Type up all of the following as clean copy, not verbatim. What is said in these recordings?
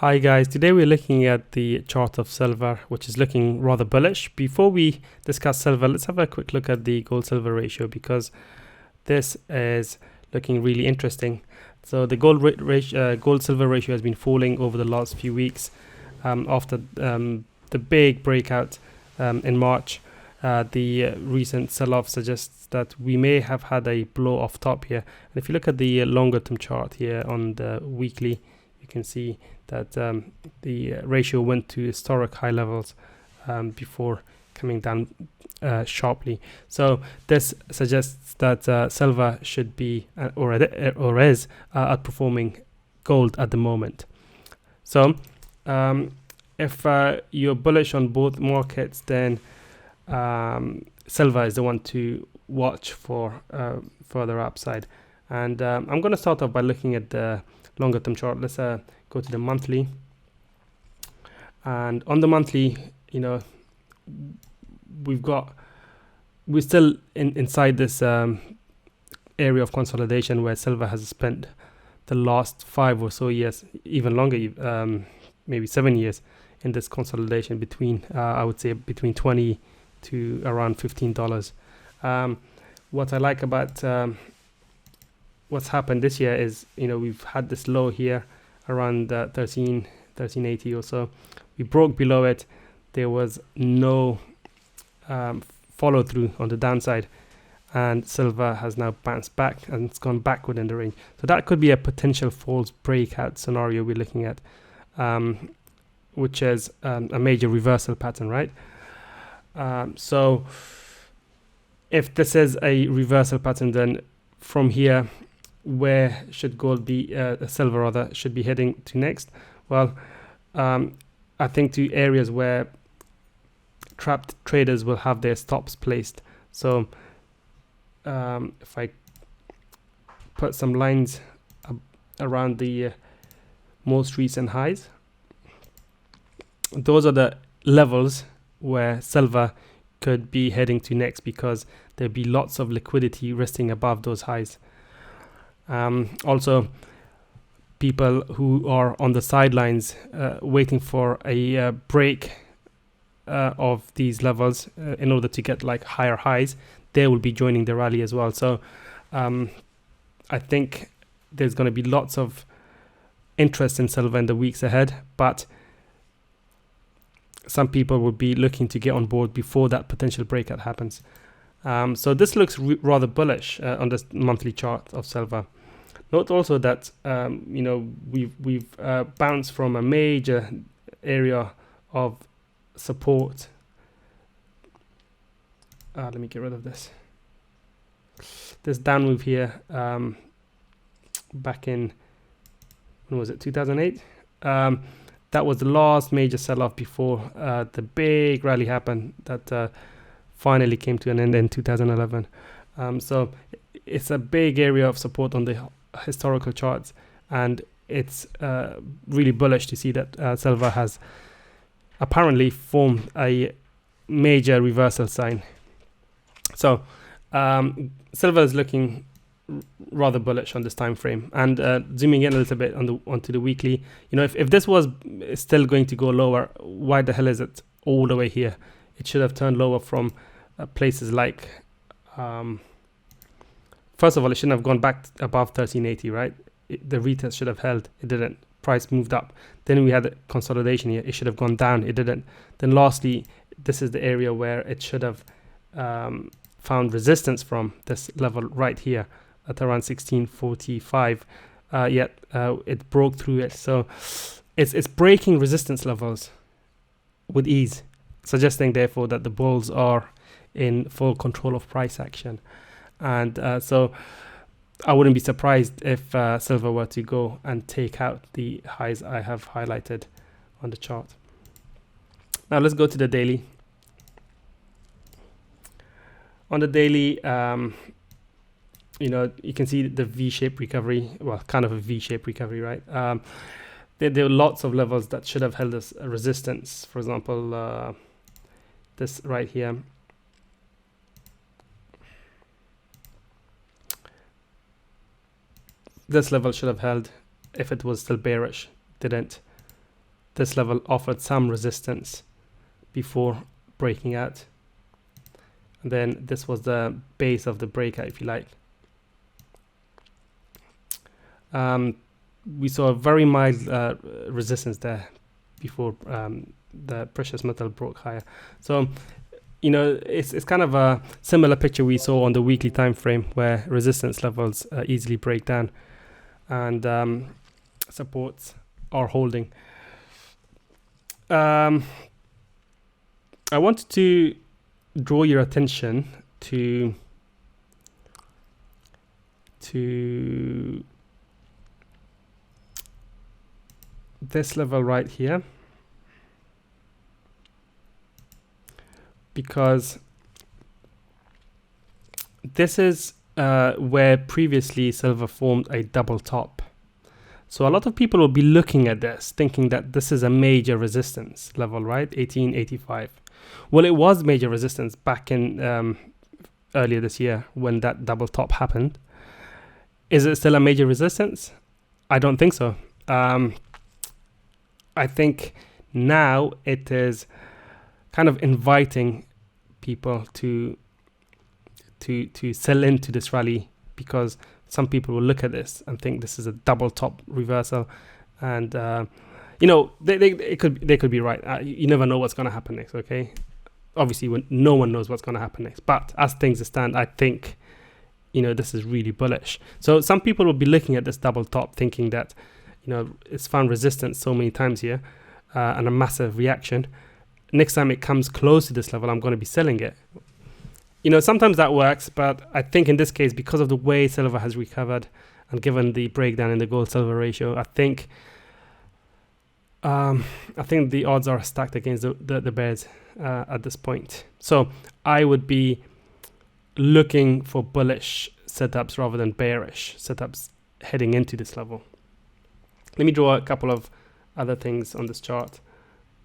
Hi guys, today we're looking at the chart of silver, which is looking rather bullish. Before we discuss silver, let's have a quick look at the gold silver ratio because this is looking really interesting. So the gold silver ratio has been falling over the last few weeks after the big breakout in March. The recent sell-off suggests that we may have had a blow off top here. And if you look at the longer term chart here on the weekly, you can see that the ratio went to historic high levels before coming down sharply. So this suggests that silver should be or is outperforming gold at the moment. So if you're bullish on both markets, then silver is the one to watch for further upside. And I'm going to start off by looking at the longer term chart. Let's go to the monthly, and on the monthly, we're still inside this area of consolidation where silver has spent the last 5 or so years, even longer, maybe 7 years, in this consolidation between I would say between $20 to around $15. What I like about what's happened this year is, we've had this low here around 1380 or so. We broke below it. There was no follow through on the downside, and silver has now bounced back and it's gone backward in the range. So that could be a potential false breakout scenario we're looking at, which is a major reversal pattern, right? So if this is a reversal pattern, then from here, where should gold be, silver rather, should be heading to next? Well, I think to areas where trapped traders will have their stops placed. So if I put some lines around the most recent highs, those are the levels where silver could be heading to next, because there'll be lots of liquidity resting above those highs. Also, people who are on the sidelines waiting for a break of these levels in order to get like higher highs, they will be joining the rally as well. So I think there's going to be lots of interest in silver in the weeks ahead, but some people will be looking to get on board before that potential breakout happens. So this looks rather bullish on this monthly chart of silver. Note also that we've bounced from a major area of support. Let me get rid of this down move here back in, when was it, 2008? That was the last major sell-off before the big rally happened that finally came to an end in 2011. So it's a big area of support on the historical charts, and it's really bullish to see that silver has apparently formed a major reversal sign. So silver is looking rather bullish on this time frame. And zooming in a little bit onto the weekly, if this was still going to go lower, why the hell is it all the way here? It should have turned lower from places like first of all, it shouldn't have gone back above 1380, right? The retest should have held. It didn't. Price moved up. Then we had a consolidation here. It should have gone down. It didn't. Then lastly, this is the area where it should have found resistance from, this level right here at around 1645. Yet it broke through it. So it's breaking resistance levels with ease, suggesting therefore that the bulls are in full control of price action. And so I wouldn't be surprised if silver were to go and take out the highs I have highlighted on the chart. Now let's go to the daily. On the daily, you can see the V-shaped recovery, well, kind of a V-shaped recovery, right? There are lots of levels that should have held as a resistance. For example, this right here. This level should have held if it was still bearish. Didn't. this level offered some resistance before breaking out. And then this was the base of the breakout, if you like. We saw a very mild resistance there before the precious metal broke higher. So, you know, it's kind of a similar picture we saw on the weekly time frame, where resistance levels easily break down and supports are holding. I wanted to draw your attention to this level right here, because this is where previously silver formed a double top. So a lot of people will be looking at this thinking that this is a major resistance level, right? 1885. Well, it was major resistance back in earlier this year when that double top happened. Is it still a major resistance? I don't think so. I think now it is kind of inviting people to sell into this rally, because some people will look at this and think this is a double top reversal, and you know, they could be right. You never know what's going to happen next. Okay, obviously no one knows what's going to happen next, but as things stand, I think, you know, this is really bullish. So some people will be looking at this double top thinking that, you know, it's found resistance so many times here and a massive reaction. Next time it comes close to this level, I'm going to be selling it. You know, sometimes that works, but I think in this case, because of the way silver has recovered and given the breakdown in the gold-silver ratio, I think the odds are stacked against the bears at this point. So I would be looking for bullish setups rather than bearish setups heading into this level. Let me draw a couple of other things on this chart.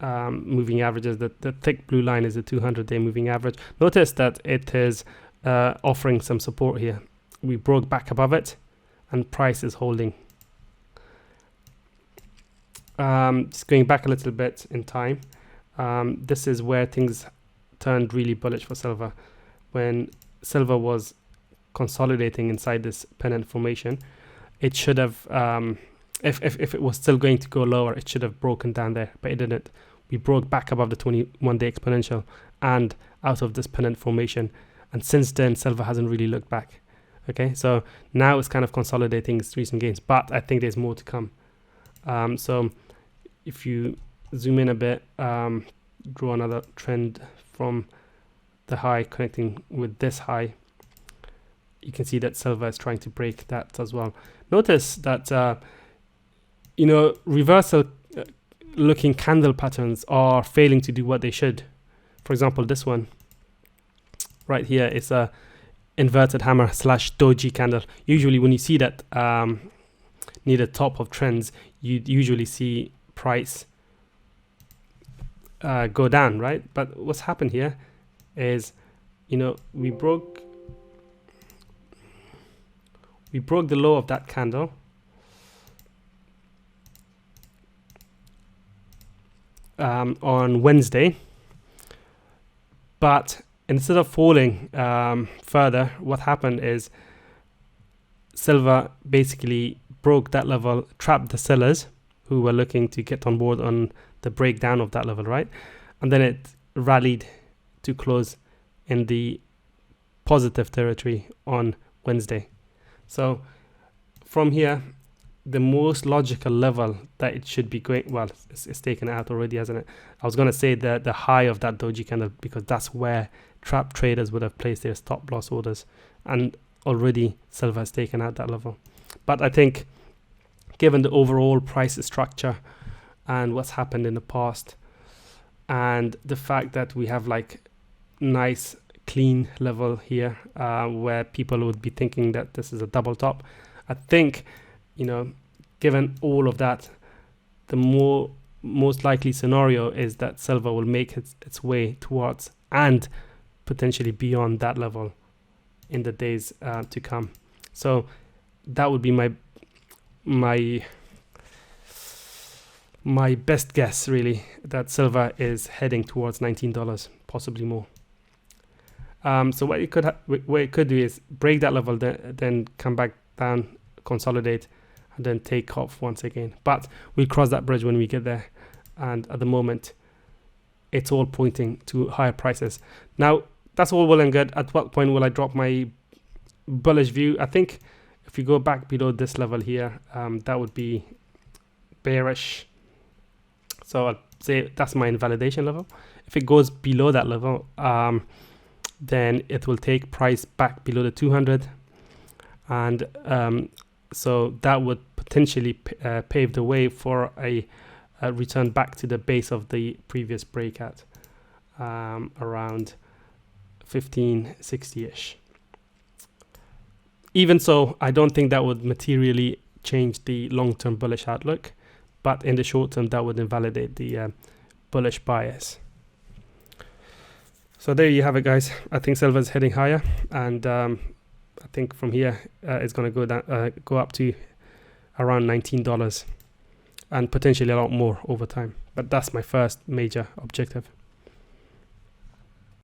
Moving averages. The thick blue line is the 200-day moving average. Notice that it is offering some support here. We broke back above it, and price is holding. Just going back a little bit in time. This is where things turned really bullish for silver, when silver was consolidating inside this pennant formation. It should have, if it was still going to go lower, it should have broken down there, but it didn't. We broke back above the 21-day exponential and out of this pennant formation, and since then silver hasn't really looked back. Okay, so now it's kind of consolidating its recent gains, but I think there's more to come. So if you zoom in a bit, draw another trend from the high connecting with this high, you can see that silver is trying to break that as well. Notice that you know, reversal looking candle patterns are failing to do what they should. For example, this one right here is a inverted hammer / doji candle. Usually when you see that near the top of trends, you usually see price go down, right? But what's happened here is, you know, we broke the low of that candle, on Wednesday, but instead of falling further, what happened is silver basically broke that level, trapped the sellers who were looking to get on board on the breakdown of that level, right? And then it rallied to close in the positive territory on Wednesday. So from here, the most logical level that it should be going, well, it's taken out already, hasn't it? I was going to say the high of that doji candle, because that's where trap traders would have placed their stop loss orders, and already silver has taken out that level. But I think given the overall price structure and what's happened in the past, and the fact that we have like nice clean level here, where people would be thinking that this is a double top, I think, you know, given all of that, the most likely scenario is that silver will make its way towards and potentially beyond that level in the days to come. So that would be my my best guess really that silver is heading towards $19, possibly more. So what it could do is break that level, then come back down, consolidate, and then take off once again. But we'll cross that bridge when we get there. And at the moment, it's all pointing to higher prices. Now, that's all well and good. At what point will I drop my bullish view? I think if you go back below this level here, that would be bearish. So I'll say that's my invalidation level. If it goes below that level, then it will take price back below the 200. And so that would potentially pave the way for a return back to the base of the previous breakout, around 1560-ish. Even so, I don't think that would materially change the long-term bullish outlook, but in the short term, that would invalidate the bullish bias. So there you have it, guys. I think silver is heading higher, and I think from here it's going to go down, go up to around $19, and potentially a lot more over time. But that's my first major objective.